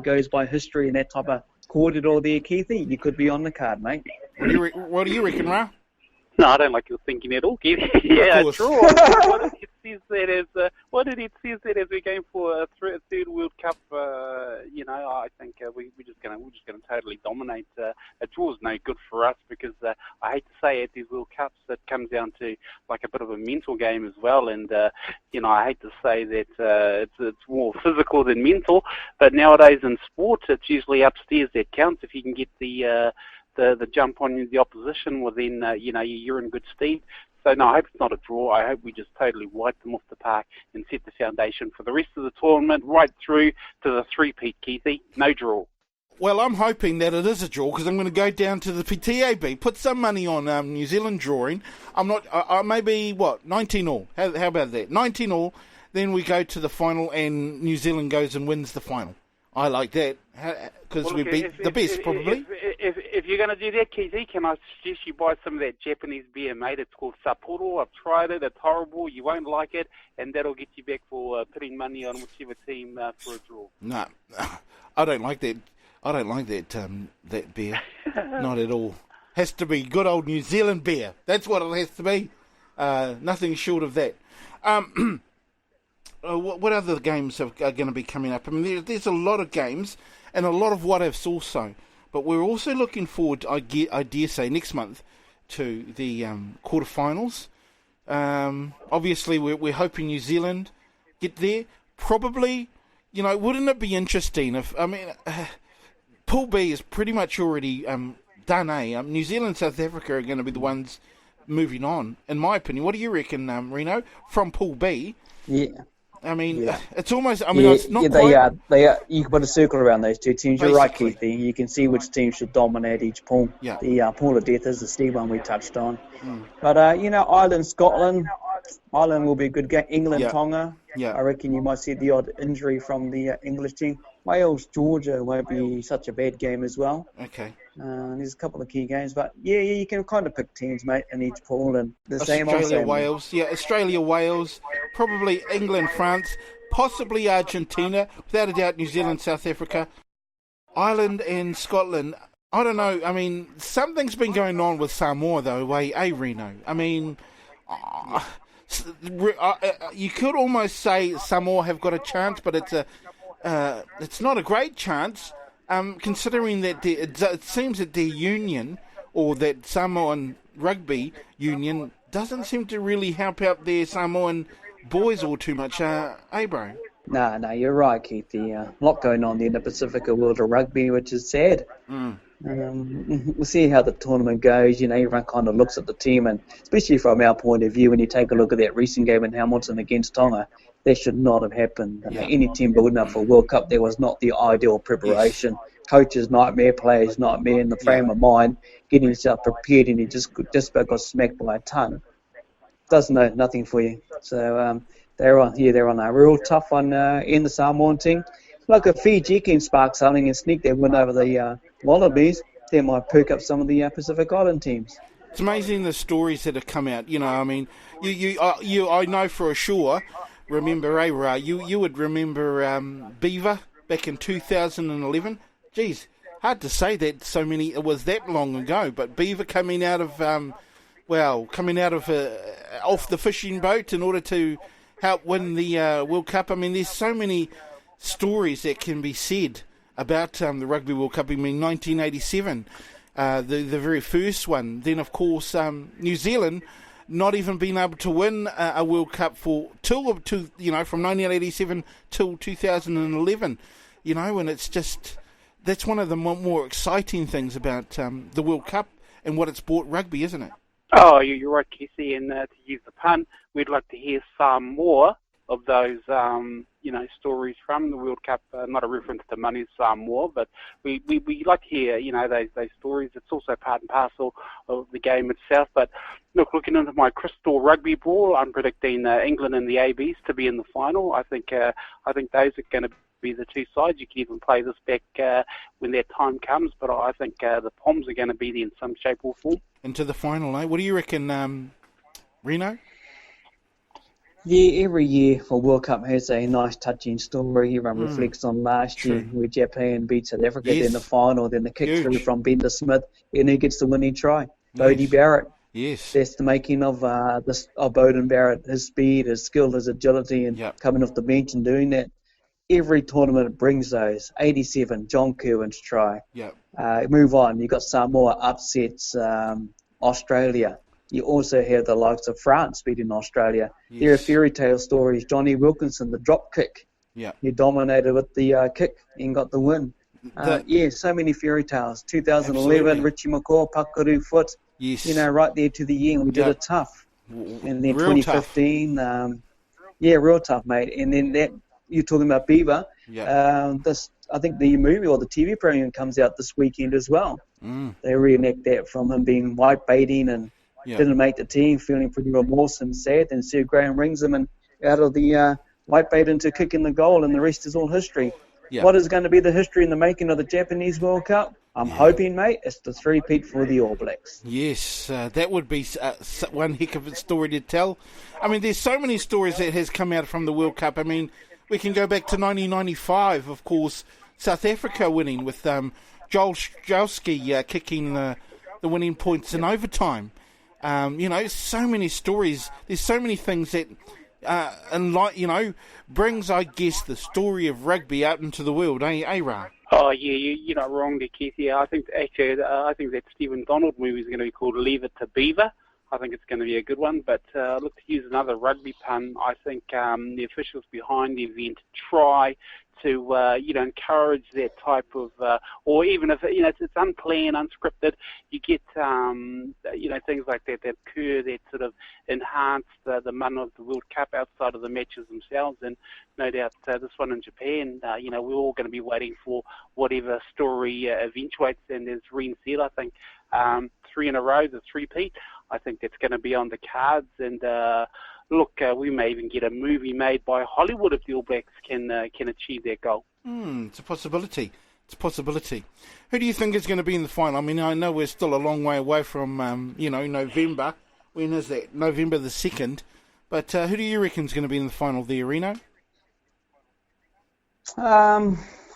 goes by history and that type of corridor there, Keithy, you could be on the card, mate. What do you reckon, Ra? No, I don't like your thinking at all, Keith. Yeah, draw. What did it say that as we're going for a third World Cup? I think we're just gonna totally dominate. A draw is no good for us because I hate to say it, these World Cups it comes down to like a bit of a mental game as well. And I hate to say that it's more physical than mental, but nowadays in sport it's usually upstairs that counts. If you can get the jump on the opposition, well then, you're in good stead. So no, I hope it's not a draw. I hope we just totally wipe them off the park and set the foundation for the rest of the tournament right through to the three-peat, Keithy. No draw. Well, I'm hoping that it is a draw because I'm going to go down to the TAB, put some money on New Zealand drawing. I'm not, maybe, 19-all. How about that? 19-all, then we go to the final and New Zealand goes and wins the final. I like that because we beat the best, probably. If you're going to do that, Keithy, can I suggest you buy some of that Japanese beer, mate? It's called Sapporo. I've tried it. It's horrible. You won't like it, and that'll get you back for putting money on whichever team for a draw. No, I don't like that. I don't like that beer. Not at all. Has to be good old New Zealand beer. That's what it has to be. Nothing short of that. What other games are going to be coming up? I mean, there's a lot of games and a lot of what-ifs also. But we're also looking forward, I dare say, next month to the quarterfinals. Obviously, we're hoping New Zealand get there. Probably, wouldn't it be interesting if, Pool B is pretty much already done, eh? New Zealand and South Africa are going to be the ones moving on, in my opinion. What do you reckon, Reno, from Pool B? Yeah. It's almost. It's not. They are. You can put a circle around those two teams. You're right, Keithy. You can see which team should dominate each pool. Yeah. The pool of death is the Steve one we touched on. But Ireland, Scotland. Ireland will be a good game. England, Tonga. Yeah. I reckon you might see the odd injury from the English team. Wales, Georgia won't be such a bad game as well. Okay. There's a couple of key games, but you can kind of pick teams, mate, in each pool and the same. Australia, Wales, Australia, Wales, probably England, France, possibly Argentina, without a doubt New Zealand, South Africa, Ireland and Scotland. I don't know. I mean, something's been going on with Samoa though, Reno. I mean, you could almost say Samoa have got a chance, but it's not a great chance. Considering that it seems that their union, or that Samoan rugby union, doesn't seem to really help out their Samoan boys all too much, bro? No, you're right, Keith. A lot going on there in the Pacifica World of Rugby, which is sad. We'll see how the tournament goes. Everyone kind of looks at the team, and especially from our point of view, when you take a look at that recent game in Hamilton against Tonga, that should not have happened. Any team building up for a World Cup, there was not the ideal preparation. Yes. Coach's nightmare, players' nightmare, in the frame of mind, getting yourself prepared, and you just about got smacked by a ton. Does nothing for you. So they're on a real tough one in the Samoan team. Like if Fiji can spark something and sneak their win over the Wallabies, they might perk up some of the Pacific Island teams. It's amazing the stories that have come out. I know for sure. Remember, you would remember Beaver back in 2011. Geez, hard to say that it was that long ago. But Beaver coming out of off the fishing boat in order to help win the World Cup. I mean, there's so many stories that can be said about the Rugby World Cup. 1987, the very first one. Then, of course, New Zealand not even being able to win a World Cup from 1987 till 2011. And it's just, that's one of the more exciting things about the World Cup and what it's brought rugby, isn't it? Oh, you're right, Casey, and to use the pun, we'd like to hear some more of those, stories from the World Cup. Not a reference to money, some more, but we like to hear, those stories. It's also part and parcel of the game itself. But look, looking into my crystal rugby ball, I'm predicting England and the ABs to be in the final. I think those are going to be the two sides. You can even play this back when that time comes, but I think the Poms are going to be there in some shape or form. Into the final, eh? What do you reckon, Reno? Yeah, every year for World Cup has a nice touching story. Everyone reflects on last year where Japan beat South Africa, then the final, then the kick through from Bender Smith, and who gets the winning try? Bodie Barrett. Yes. That's the making of Bowden Barrett, his speed, his skill, his agility, and coming off the bench and doing that. Every tournament brings those. 87, John Kerwin's try. Move on. You've got Samoa upsets Australia. You also have the likes of France beating Australia. Yes. There are fairy tale stories. Johnny Wilkinson, the drop kick. He dominated with the kick and got the win. So many fairy tales. 2011, Richie McCaw, Pakaru foot. Yes. Right there to the end. We did it tough. And then Real 2015, real tough, mate. And then that, you're talking about Beaver. I think the movie or the TV program comes out this weekend as well. They reenact that from him being white baiting and didn't make the team, feeling pretty remorse and sad. And Sir Graham rings him and out of the white bait into kicking the goal, and the rest is all history. What is going to be the history in the making of the Japanese World Cup? I'm hoping, mate, it's the three-peat for the All Blacks. Yes, that would be one heck of a story to tell. I mean, there's so many stories that has come out from the World Cup. I mean, we can go back to 1995, of course, South Africa winning with Joel Strzelski kicking the winning points in overtime. So many stories. There's so many things that, brings, I guess, the story of rugby out into the world, Ra? Oh, yeah, you're not wrong there, Keith. Yeah, I think that Stephen Donald movie is going to be called Leave It to Beaver. I think it's going to be a good one. But look, to use another rugby pun, I think the officials behind the event try to encourage that type of, or even if it's unplanned, unscripted, you get things like that occur that sort of enhance the run of the World Cup outside of the matches themselves. And no doubt this one in Japan, we're all going to be waiting for whatever story eventuates. And as Reen said, I think 3 in a row, the three-peat, I think that's going to be on the cards. And look, we may even get a movie made by Hollywood if the All Blacks can achieve their goal. It's a possibility. Who do you think is going to be in the final? I mean, I know we're still a long way away from, November. When is that? November the 2nd. But who do you reckon is going to be in the final there, Reno?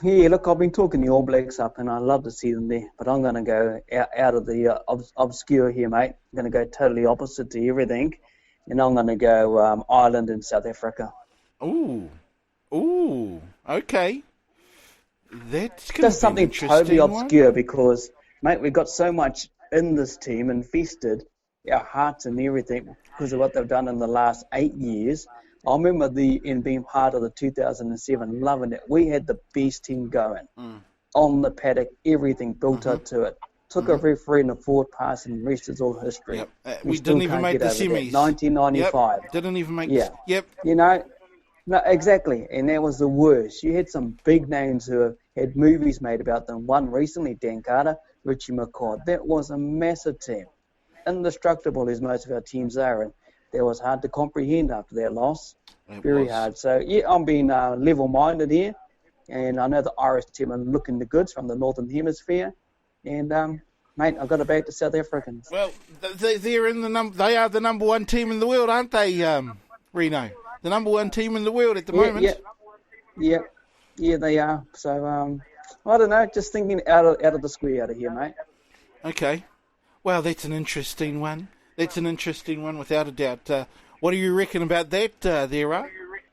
Look, I've been talking the All Blacks up, and I love to see them there. But I'm going to go out of the obscure here, mate. I'm going to go totally opposite to everything. And I'm going to go Ireland and South Africa. Ooh, okay. That's going to be something totally obscure because, mate, we've got so much in this team invested, our hearts and everything, because of what they've done in the last 8 years. I remember being part of the 2007, loving it. We had the best team going on the paddock, everything built up to it. Took a referee in the forward pass, and the rest is all history. We didn't even make the semis. 1995. Didn't even make no, exactly. And that was the worst. You had some big names who had movies made about them. One recently, Dan Carter, Richie McCaw. That was a massive team. Indestructible as most of our teams are. And that was hard to comprehend after that loss. Very hard. So, I'm being level-minded here. And I know the Irish team are looking the goods from the Northern Hemisphere. And, mate, I've got to back the South Africans. Well, they're in they are the number one team in the world, aren't they, Reno? The number one team in the world at the moment. Yeah, they are. So, I don't know, just thinking out of the square out of here, mate. Okay. Well, that's an interesting one. Without a doubt. What do you reckon about that, there, Ra?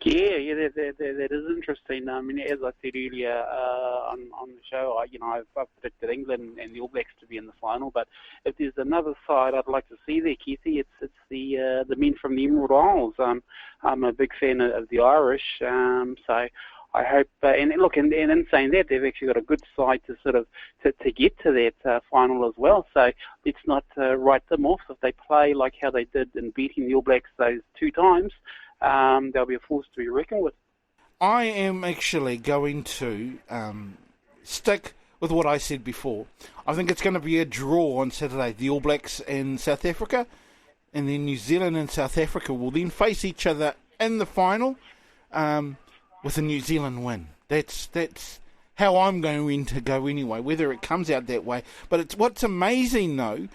Yeah, that is interesting. I mean, as I said earlier on the show, I've predicted England and the All Blacks to be in the final. But if there's another side I'd like to see there, Keithy, it's the men from the Emerald Isles. I'm a big fan of the Irish, so I hope. And look, and in saying that, they've actually got a good side to sort of to get to that final as well. So let's not write them off. If they play like how they did in beating the All Blacks those 2 times. They'll be a force to be reckoned with. I am actually going to stick with what I said before. I think it's going to be a draw on Saturday. The All Blacks and South Africa, and then New Zealand and South Africa will then face each other in the final with a New Zealand win. That's how I'm going to go anyway, whether it comes out that way. But what's amazing, though,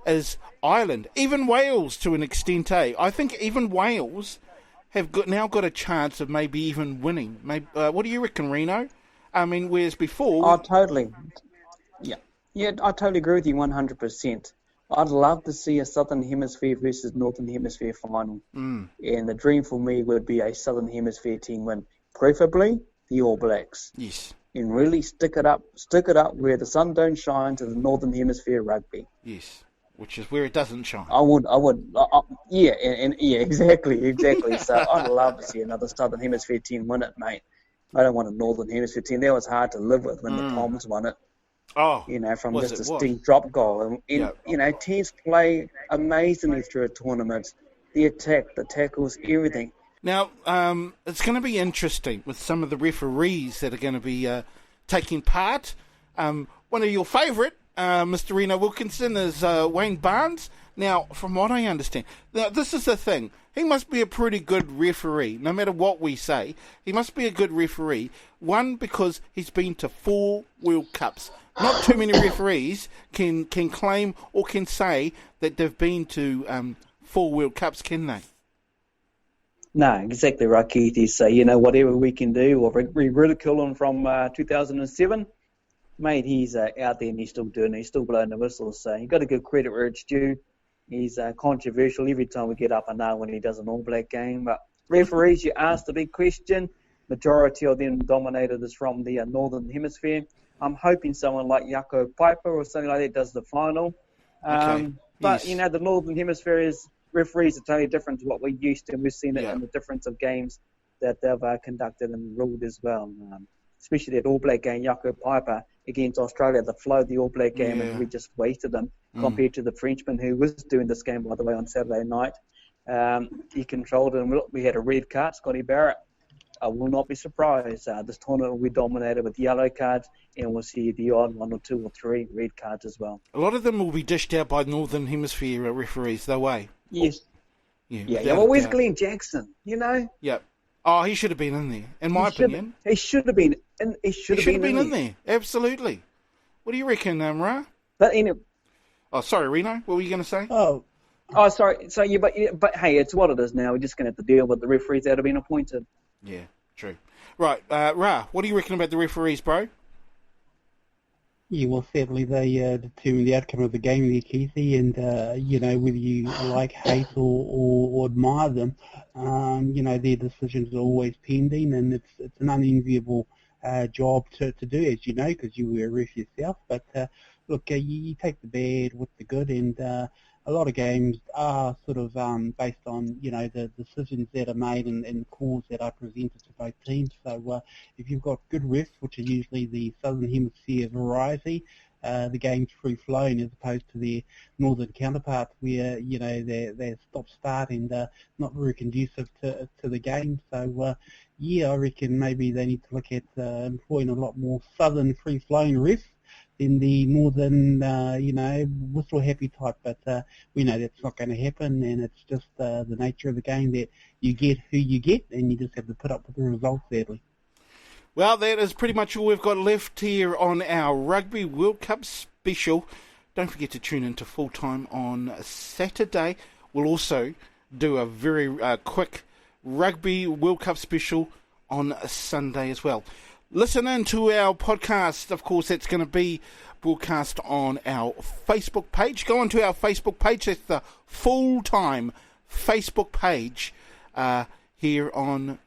is Ireland, even Wales to an extent, I think even Wales have now got a chance of maybe even winning. Maybe, what do you reckon, Reno? I mean, whereas before... Oh, totally. Yeah, I totally agree with you 100%. I'd love to see a Southern Hemisphere versus Northern Hemisphere final. And the dream for me would be a Southern Hemisphere team win, preferably the All Blacks. Yes. And really stick it up where the sun don't shine to the Northern Hemisphere rugby. Yes, which is where it doesn't shine. Yeah, exactly. So I'd love to see another Southern Hemisphere team win it, mate. I don't want a Northern Hemisphere team. That was hard to live with when the Toms won it. Oh, from just a stink drop goal. And, teams play amazingly through a tournament. The attack, the tackles, everything. Now, it's going to be interesting with some of the referees that are going to be taking part. One of your favourite, Mr. Rino Wilkinson, is Wayne Barnes. Now, from what I understand, now this is the thing. He must be a pretty good referee, no matter what we say. He must be a good referee. One, because he's been to 4 World Cups. Not too many referees can claim or can say that they've been to 4 World Cups, can they? No, exactly right, Keithy. So, whatever we can do, or we ridicule him from 2007, mate, he's out there and he's still doing it. He's still blowing the whistle. So you've got to give credit where it's due. He's controversial every time we get up and down when he does an All Black game. But referees, you asked the big question. Majority of them dominated is from the Northern Hemisphere. I'm hoping someone like Jaco Piper or something like that does the final. But, the Northern Hemisphere referees are totally different to what we're used to, and we've seen it in the difference of games that they've conducted and ruled as well. Especially that All Black game, Jaco Piper against Australia, the flow of the All Black game, and we just wasted them compared to the Frenchman who was doing this game, by the way, on Saturday night. He controlled it, and we had a red card, Scotty Barrett. I will not be surprised. This tournament will be dominated with yellow cards, and we'll see the odd 1 or 2 or 3 red cards as well. A lot of them will be dished out by Northern Hemisphere referees, though, eh? Yes. Well, where's Glenn Jackson, Yep. Oh, he should have been in there, in my opinion. He should have been in. He should have been in there. Absolutely. What do you reckon, Ra? But anyway. Oh, sorry, Reno. What were you going to say? Oh, sorry. So but hey, it's what it is now. We're just going to have to deal with the referees that have been appointed. Yeah, true. Right, Ra, what do you reckon about the referees, bro? Yeah, well, certainly they determine the outcome of the game there, Keithy, and, whether you like, hate or admire them, their decisions are always pending, and it's an unenviable job to do, as you know, because you were a ref yourself. But, look, you take the bad with the good, and a lot of games are sort of based on, the decisions that are made and calls that are presented to both teams. So if you've got good refs, which are usually the Southern Hemisphere variety, the game's free-flowing as opposed to their northern counterparts where, they're stop-start and not very conducive to the game. So, I reckon maybe they need to look at employing a lot more southern free-flowing refs in the northern, whistle-happy type, but we know that's not going to happen, and it's just the nature of the game that you get who you get, and you just have to put up with the results, sadly. Well, that is pretty much all we've got left here on our Rugby World Cup special. Don't forget to tune into Full-Time on Saturday. We'll also do a very quick Rugby World Cup special on Sunday as well. Listen in to our podcast. Of course, it's going to be broadcast on our Facebook page. Go onto our Facebook page. It's the Full-Time Facebook page here on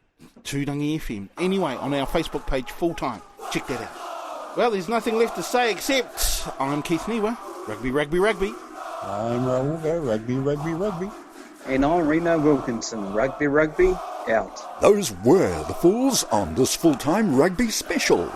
Tūrangi FM. Anyway, on our Facebook page, Full-Time. Check that out. Well, there's nothing left to say except I'm Keith Niwa. Rugby, rugby, rugby. I'm Raul, rugby, rugby, rugby. And I'm Rino Wilkinson. Rugby, rugby, out. Those were the Fools on this Full-Time Rugby special.